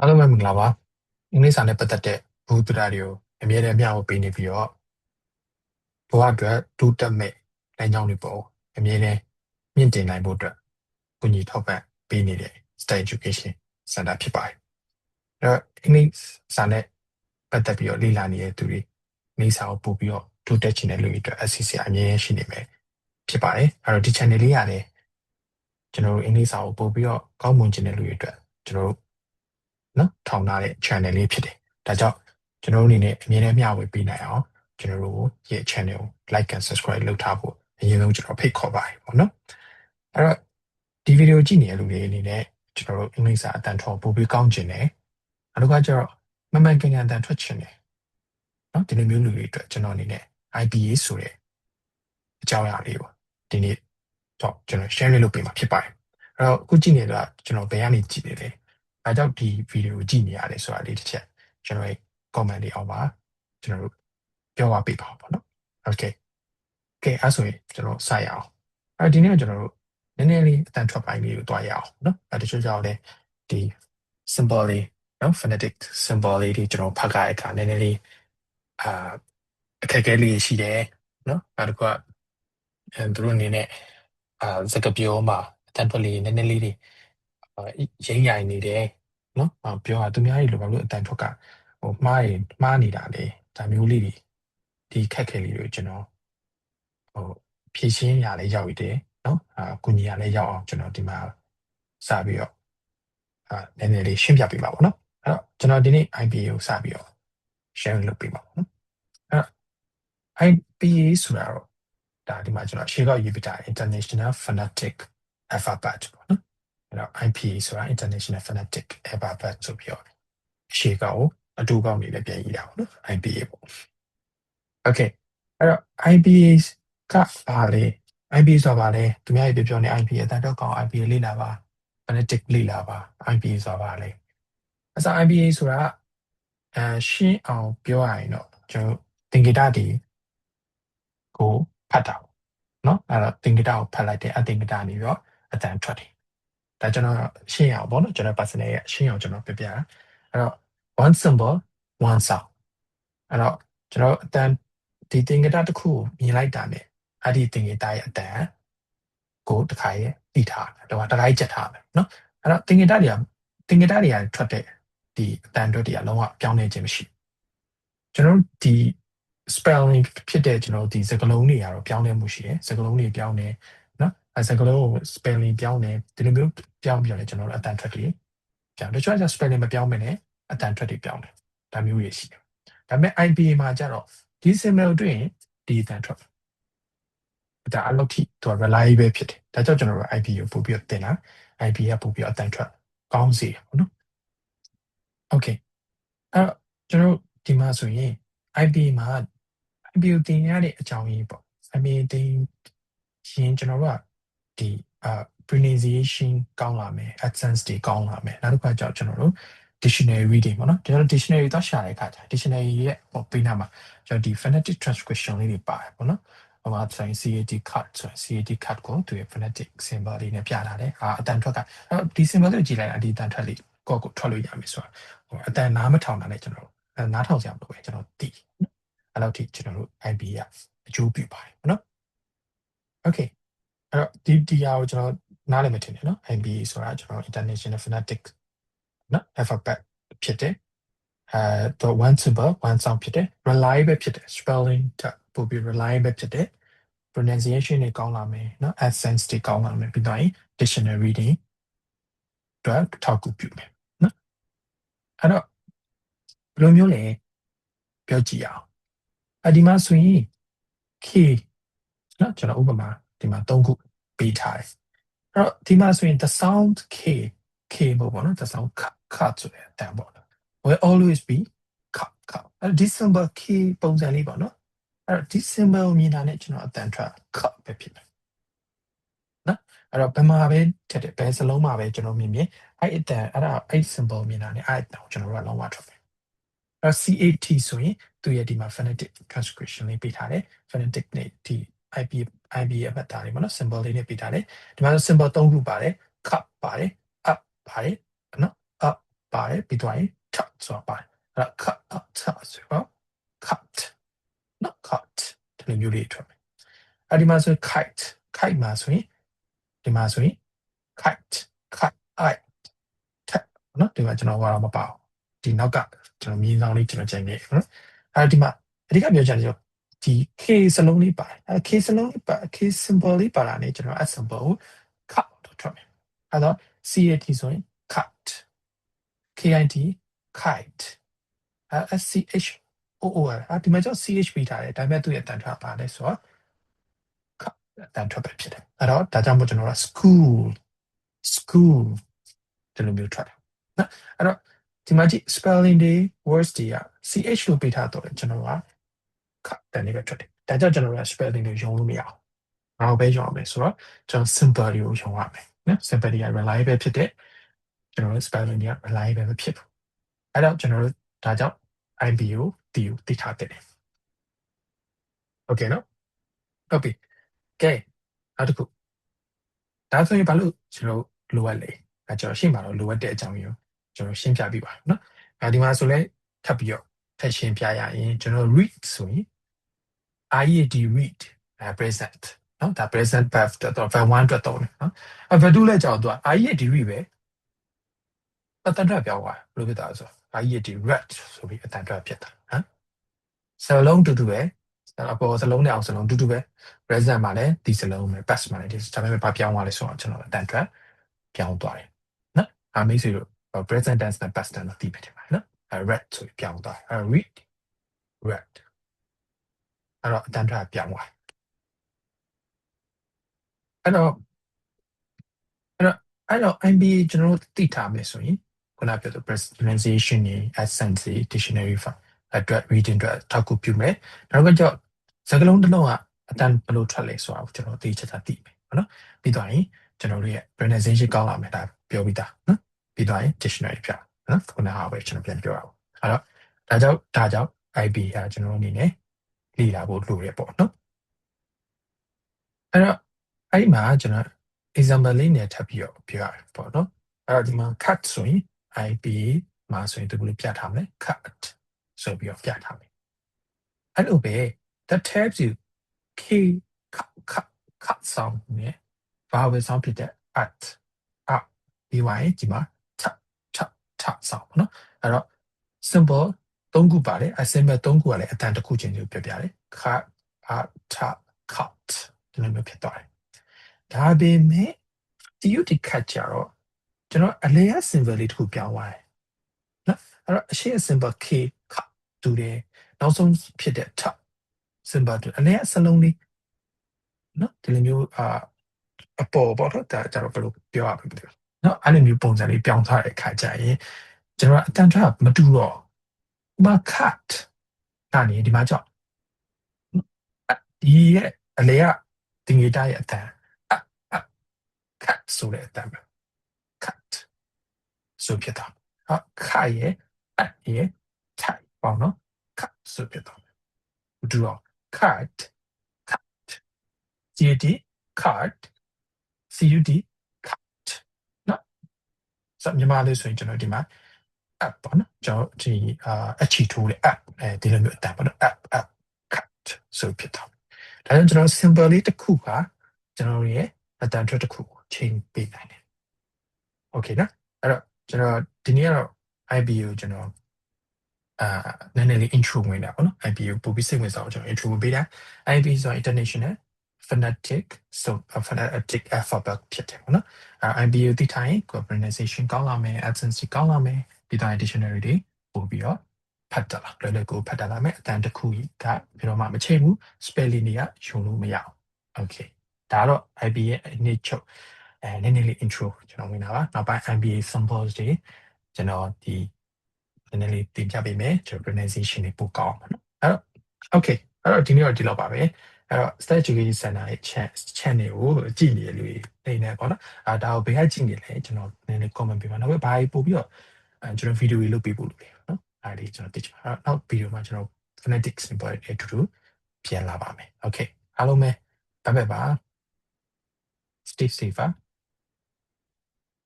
အားလုံးပဲမင်္ဂလာပါအင်္ဂလိပ်စာနဲ့ပတ်သက်တဲ့ဘုဒ္ဓတရားတွေကိုအမြဲတမ်းမျှဝေပေးနေပြီးတော့ဘဝအတွက်တိုးတက်မဲ့လမ်းကြောင်းတွေပေါ်အမြဲတမ်းမြင့်တင်နိုင်ဖို့အတွက်ကူညီထောက်ပံ့ပေးနေတဲ့ Star Education Center ဖြစ်ပါတယ်အဲ့တော့အင်္ဂလိပ်စာနဲ့ပတ်သက်ပြီးတော့လေ့လာနေတဲ့သူတွေအင်္ဂလိပ်စာကိုပို့ပြီးတော့တိုးတက်ချင်တဲ့လူတွေအတွက်အစီအစဉ်အမြဲရှိနေမယ်ဖြစ်ပါတယ်အဲ့တော့ဒီ channel လေးရတယ်ကျွန်တော်တို့အင်္ဂလိပ်စာကိုပို့ပြီးတော့ကောင်းမွန်ချင်တဲ့လူတွေအတွက်ကျွန်တော်တို့နော်ထောင်ထားတဲ့ channel လေးဖြစ်တယ်ဒါကြောင့်ကျွန်တော်တို့အနေနဲ့အမြဲတမ်းမျှဝေပေးနိုင်အောင်ကျွန်တော်တို့ရဲ့ channel ကို like and subscribe လုပ်ထားဖို့အရင်ဆုံးကျွန်တော်ဖိတ်ခေါ်ပါတယ်ပေါ့နော်အဲ့တော့ဒီဗီဒီယိုကြည့်နေတဲ့လူတွေအနေနဲ့ကျွန်တော်တို့အင်္ဂလိပ်စာအတန်ထောပို့ပြီးကောင်းချင်တယ်နောက်တစ်ခါကျတော့မမှန်ကန်ကန်အတန်ထွက်ချင်တယ်နော်ဒီလိုမျိုးလူတွေအတွက်ကျွန်တော်အနေနဲ့ IPA ဆိုတဲ့အကြောင်းအရာလေးပေါ့ဒီနေ့တော့ကျွန်တော် share လုပ်ပေးမှာဖြစ်ပါတယ်အဲ့တော့အခုကြည့်နေတာကျွန်တော်ဘယ်ကနေကြည့်နေလဲအားကြောင့်ဒီဗီဒီယိုကြည့်နေရလဲဆိုတာလေးတစ်ချက်ကျွန်တော်ရဲ့ comment လေးအောက်မှာကျွန်တော်တို့ပြောပါပေးပါဦးပေါ့နော် okay ကဲအဲ့ဆိုရင်ကျွန်တော်စရအောင်ဒီနေ့ကျွန်တော်တို့နည်းနည်းလေးအတန်ထွက်ပိုင်းလေးကိုတွားရအောင်နော်တချို့ကြောင့်လည်းဒီ symbol လေးနော် phonetic symbol လေးတွေကျွန်တော်ဖတ်ကြတဲ့အခါနည်းနည်းလေးအခက်အခဲလေးရှိတယ်နော်နောက်တစ်ခုကသူတို့အနေနဲ့စကားပြောမှာအတန်ထွက်လေးနည်းနည်းလေးတွေရိမ့်ရိုင်နေတယ်နော်ပြောတာသူများကြီးလိုဘာလို့အတန်ထွက်ကမှားနေတာလေဒါမျိုးလေးတွေဒီခက်ခဲလေးတွေကျွန်တော်ဖြည့်ရှင်းရလဲရောက်ရည်နော်ကုညီရလဲရောက်အောင်ကျွန်တော်ဒီမှာစပြီးတော့နည်းနည်းလေးရှင်းပြပေးပါပေါ့နော်အဲ့တော့ကျွန်တော်ဒီနေ့ IPA ကိုစပြီးတော့ share လုပ်ပေးပါပေါ့နော်အဲ့တော့ IPA ဆိုတာတော့ဒါဒီမှာကျွန်တော်ရှေ့ကောက်ရေးပြတာ International Phonetic Alphabet ပေါ့နော်အဲ့တော့ IPA ဆိုတာ International Phonetic Alphabet ဆိုပြီးတော့ရှေ့ကောက်ကိုအတူကောက်နေလည်းပြန်ရေးတာပေါ့နော် IPA ပေါ့ Okay အဲ့တော့ IPA ကဘာလဲ IPA ဆိုတာဘာလဲသူများကြီးပြောနေ IPA အတန်တော့ကောင်း IPA လေ့လာပါ phonetic လေ့လာပါ IPA ဆိုတာဘာလဲအဲ့ဆို IPA ဆိုတာရှင်းအောင်ပြောရရင်တော့ကျွန်တော်သင်္ကေတတွေကိုဖတ်တာပေါ့နော်အဲ့တော့သင်္ကေတကိုဖတ်လိုက်တဲ့အသင်္ကေတနေပြီးတော့အတန်ထွက်တယ်ဒါကျွန်တော်ရှင်းရအောင်ပေါ့နော်ကျွန်တော် personal ရဲ့ရှင်းအောင်ကျွန်တော်ပြပြတာအဲ့တော့ one symbol one sound အဲ့တော့ကျွန်တော်အတန်ဒီသင်္ကေတတစ်ခုကိုမြင်လိုက်တာ ਨੇ အဲ့ဒီသင်္ကေတရဲ့အတန်ကိုတစ်ခါရဲ့သိထားတယ်တော့တစ်ခါကြီးချက်ထားမယ်နော်အဲ့တော့သင်္ကေတတွေကထွက်တဲ့ဒီအတန်အတွက်တွေကလုံးဝပြောင်းလဲခြင်းမရှိကျွန်တော်ဒီ spelling ဖြစ်တဲ့ကျွန်တော်ဒီစကားလုံးတွေကတော့ပြောင်းလဲမှုရှိတယ်စကားလုံးတွေပြောင်းတယ်နော်အဲစကားလုံးကို spelling ပြောင်းတယ်ဒီလိုမျိုးပြောင်းပြီးတော့လည်းကျွန်တော်တို့အတန်ထွက်တွေပြောင်းတချို့က spelling မပြောင်းမနဲ့အတန်ထွက်တွေပြောင်းတယ်ဒါမျိုးတွေရှိတယ်ဒါပေမဲ့ IPA မှာကျတော့ဒီ symbol တွေ့ရင်ဒီအတန်ထွက်ဒါအလုပ်ထိသူက reliable ဖြစ်တယ်ဒါကြောင့်ကျွန်တော်တို့ IPA ကိုပို့ပြီးတော့တင်တာ IPA ကပို့ပြီးတော့အတန်ထွက်ကောင်းစေတယ်ပေါ့နော် Okay အဲ့တော့ကျွန်တော်ဒီမှာဆိုရင် IPA မှာ IPA တင်ရတဲ့အကြောင်းရင်းပေါ့ IPA တင်ရင်ကျွန်တော်တို့ကဒီ pronunciation ကောင်းလာမယ် accents တွေကောင်းလာမယ်နောက်တစ်ခါကျတော့ကျွန်တော်တို့ dictionary reading ပေါ့နော်ကျွန်တော်တို့ dictionary သွားရှာတဲ့အခါကျ dictionary ရဲ့ပေးနာမှာကျွန်တော်ဒီ phonetic transcription လေးတွေပါတယ်ပေါ့နော်ဟိုမှာဆိုရင် CAT card ဆိုရင် CAT card ကိုသူရဲ့ phonetic symbol လေးနဲ့ပြထားတယ်အတန်ထွက်ကဒီ symbol တွေကြည့်လိုက်ဒီအတန်ထွက်လေးကိုထွက်လို့ရမယ်ဆိုတာအတန်နားမထောင်တာနဲ့ကျွန်တော်တို့နားထောင်စရာမလိုပဲကျွန်တော်သိအဲ့လောက်ထိကျွန်တော်တို့ IPA ကအကျိုးပြုပါတယ်ပေါ့နော် Okay အဲ့တော့ဒီဟာကိုကျွန်တော်နားလည်မထင်နဲ့နော် IPA ဆိုတာကျွန်တော် International Phonetic နော် Alphabet ဖြစ်တယ်တော့ one symbol one sound ဖြစ်တယ် reliable ဖြစ်တယ် spelling ပိုပြီး reliable ဖြစ်တယ် pronunciation တွေကောင်းလာမယ်နော် accents တွေကောင်းလာမယ်ပြီးတော့ dictionary တွေအတွက်ထောက်ကူပြုမယ်နော်အဲ့တော့ဘယ်လိုမျိုးလဲပြောကြည့်အောင်ဒီမှာဆိုရင် K နော်ကျွန်တော်ဥပမာဒီမှာ3ခုပေးထားတယ်အဲ့တော့ဒီမှာဆိုရင် the sound K ပေါ့နော် the sound K ဆိုတဲ့အတန်ပေါ့ will always be K အဲ့ဒီ symbol K ပုံစံလေးပေါ့နော်အဲ့တော့ဒီ symbol မြင်တာနဲ့ကျွန်တော်အတန်ထွက် K ပဲဖြစ်မယ်နော်အဲ့တော့ဘယ်မှာပဲထက်တယ်ဘယ်စလုံးမှာပဲကျွန်တော်မြင်အဲ့အတန်အဲ့ symbol မြင်တာနဲ့အဲ့အတန်ကိုကျွန်တော်တို့ကလုံးဝထွက်မယ်CAT ဆိုရင်သူရဲ့ဒီမှာ phonetic transcription လေးပေးထားတယ် phonetic နဲ့ဒီ IPA အမှတ်သားလေးပေါ့နော် symbol လေးနဲ့ပေးထားတယ်ဒီမှာ symbol 3ခုပါတယ် cup ပါတယ် up ပါတယ်နော် up ပါတယ်ပြီးသွားရင် cut ဆိုတာပါတယ်အဲ့တော့ cut ဆိုတော့ cut နော် cut ဒီလိုမျိုးလေးထွက်မယ်အဲ့ဒီမှာဆို kite မှာဆိုရင်ဒီမှာဆိုရင် kite နော်ဒီမှာကျွန်တော်ဟောတော့မပါဘူးဒီနောက်ကကျွန်တော်မြင်းဆောင်လေးကျွန်တော်ချိန်နေနော်အဲ့ဒီမှာအဓိကပြောချင်တယ်ဒီ k စလုံးလေးပါတယ်အဲ့ k စလုံးလေးပါ k symbol လေးပါတာနေကျွန်တော် s symbol ကို cut လို့ထွက်မယ်အဲ့တော့ cat ဆိုရင် cut kit kite sch oor ဒီမှာကျွန်တော် ch ပေးထားတယ်ဒါပေမဲ့သူ့ရဲ့အတန်ထွက်ပါလဲဆိုတော့ cut အတန်ထွက်ပဲဖြစ်တယ်အဲ့တော့ဒါကြောင့်မို့ကျွန်တော်က school ဒီလိုမျိုးထွက်တယ်နော်အဲ့တော့ဒီမှာကြည့် spelling တွေ words တွေက ch လို့ပေးထားတော့ကျွန်တော်က cut တန်လေးပဲထွက်တယ်ဒါကြောင့်ကျွန်တော်က spelling တွေယုံလို့မရအောင်ဘာလို့ပဲယုံအောင်လဲဆိုတော့ကျွန်တော် simple တွေကိုယုံရမယ်နော် simple တွေက reliable ဖြစ်တဲ့ကျွန်တော်တို့ spelling တွေက reliable မဖြစ်ဘူးအဲ့တော့ကျွန်တော်တို့ဒါကြောင့် IB ကိုသိထားတယ်โอเคနော်ဟုတ်ပြီကဲနောက်တစ်ခုဒါဆိုရင်ဘာလို့ကျွန်တော်လိုအပ်လဲအဲကျွန်တော်ရှင်းပါတော့လိုအပ်တဲ့အကြောင်းရင်းကိုကျွန်တော်ရှင်းပြပြပါနော်အဲဒီမှာဆိုလဲထပ်ပြီးတော့ထပ်ရှင်းပြရရင်ကျွန်တော် read ဆိုရင် IED read present နော်ဒါ present verb တော့ verb 1အတွက်တော့နော်အဲ verb 2လဲကြောက်တော့ IED read ပဲအတန်ထွက်ပြောင်းသွားဘယ်လိုဖြစ်တာလဲဆို IED read ဆိုပြီးအတန်ထွက်ဖြစ်တာဟမ်စလုံးတူတူပဲအပေါ်စလုံးနဲ့အောင်စလုံးတူတူပဲ present မှာလည်းဒီစလုံးပဲ past မှာလည်းဒီဒါပေမဲ့ဘာပြောင်းသွားလဲဆိုတော့ကျွန်တော်အတန်ထွက်ပြောင်းသွားတယ်နော်အမေးဆိုလို့ present tense နဲ့ past tense သိမယ်ထင်ပါတယ်နော်read ဆိုပြီးပြောင်းသွားတယ်read အဲ့တော့အတန်ထွက်ပြောင်းသွားအဲ့တော့ MBA ကျွန်တော်တို့သိထားမယ်ဆိုရင်ခုနပြောတဲ့ pronunciation တွေ accent တွေ dictionary အတွက် reading အတွက်ထောက်ကူပြုမယ်နောက်ကကျစကားလုံးတစ်လုံးကအတန်ဘယ်လိုထွက်လဲဆိုတာကိုကျွန်တော်သိချင်တာသိမယ်နော်ပြီးသွားရင်ကျွန်တော်တို့ရဲ့ pronunciation ကောင်းလာမယ်ဒါပြောပြီးသားနော်ပြီးသွားရင် dictionary ပြနော်ခုနကပဲကျွန်တော်ပြန်ပြောရအောင်အဲ့တော့ဒါကြောင့် IB ကကျွန်တော်အနေနဲ့လေ့လာဖို့လိုရပေါ့နော်အဲ့တော့အဲ့ဒီမှာကျွန်တော် example လေးနဲ့ထပ်ပြီးတော့ပြောရပေါ့နော်အဲ့တော့ဒီမှာ cut ဆိုရင် IB မှာဆိုရင်ဒီလိုပြထားမယ် cut ဆိုပြီးတော့ပြထားမယ်အဲ့လိုပဲ that tells you k cut sound နဲ့ vowel sound ဖြစ်တဲ့ at ပြီးသွားရင်ဒီမှာ t sound ပေါ့နော်အဲ့တော့ symbol 3ခုပါတယ်အ symbol 3ခုကလည်းအတန်တစ်ခုချင်းကိုပြောပြတယ် cut cut ဒီလိုမျိုးဖြစ်သွားတယ်ဒါပေမဲ့ဒီ UT cut ကြတော့ကျွန်တော်အလဲရ symbol လေးတစ်ခုပြောင်းသွားတယ်နော်အဲ့တော့အရှိ symbol k cut တူတယ်နောက်ဆုံးဖြစ်တဲ့ t symbol တူအလဲအစလုံးလေးနော်ဒီလိုမျိုးအပေါ်ပေါ့နော်ဒါကြတော့ဘယ်လိုပြောရမလဲနော်အဲ့လိုမျိုးပုံစံလေးပြောင်းထားတဲ့အခါကျရင်ကျွန်တော်အတန်ထွက်မတူတော့ဒီမှာ cut ကနေဒီမှာကြောက်ဒီရဲ့အလေကတင်ငေတာရဲ့အတန်cut ဆိုတဲ့အတန်ပဲ cut ဆိုဖြစ်တာခရဲ့အရဲ့ type ပေါ့နော် cut ဆိုဖြစ်တာမတူတော့ cut CUD cut CUD cut နော်ဆိုမြန်မာလေးဆိုရင်ကျွန်တော်ဒီမှာ app ပေါ့နော်ကျွန်တော်ဒီအချီထိုးတဲ့ app ဒီလိုမျိုးအတန်ပေါ့နော် app cut ဆိုဖြစ်တာဒါကြောင့်ကျွန်တော် symbol လေးတစ်ခုကကျွန်တော်ရဲ့အတန်ထွက်တစ်ခုကိုချိန်ပေးနိုင်တယ် okay နော်အဲ့တော့ကျွန်တော်ဒီနေ့ကတော့ IB ကိုကျွန်တော်နည်းနည်းလေး intro ဝင်တာပေါ့နော် IB ကိုပို့ပြီးစိတ်ဝင်စားအောင်ကျွန်တော် intro ဝင်ပေးတာ IB ဆို international phonetic phonetic alphabet ဖြစ်တယ်ပေါ့နော်IB ကိုသိထားရင် pronunciation ကောင်းလာမယ် accent ကောင်းလာမယ်ပြီးတော့ dictionary တွေပို့ပြီးတော့ဖတ်တာလားလွယ်လွယ်ကိုဖတ်တာလားမယ်အတန်တစ်ခုကဘယ်တော့မှမချိန်ဘူး spelling တွေကယုံလို့မရအောင် okay ဒါတော့ IB ရဲ့အနေချုပ်နည်းနည်းလေး intro ကျွန်တော်ဝင်တာပါနောက်ပိုင်း IBA symbols တွေကျွန်တော်ဒီနည်းနည်းလေးတင်ပြပေးမယ်ကျွန်တော် pronunciation တွေပို့ကောင်းပါနော်အဲ့တော့ okay အဲ့တော့ဒီနေ့တော့ဒီလောက်ပါပဲအဲ့တော့ State Education Center ရဲ့ channel ကိုကြည့်နေရလို့နေနေပေါ့နော်ဒါကိုဘယ်ကကြည့်နေလဲကျွန်တော်နည်းနည်း comment ပေးပါနောက်ဘာပို့ပြီးတော့ကျွန်တော် video တွေလုပ်ပေးဖို့လုပ်တယ်နော်အဲ့ဒီကျွန်တော်သိချင်ပါနောက် video မှာကျွန်တော် phonetics တွေပေါ်အတူတူပြန်လာပါမယ် okay အားလုံးပဲဘိုင်ဘိုင်ပါ stay safe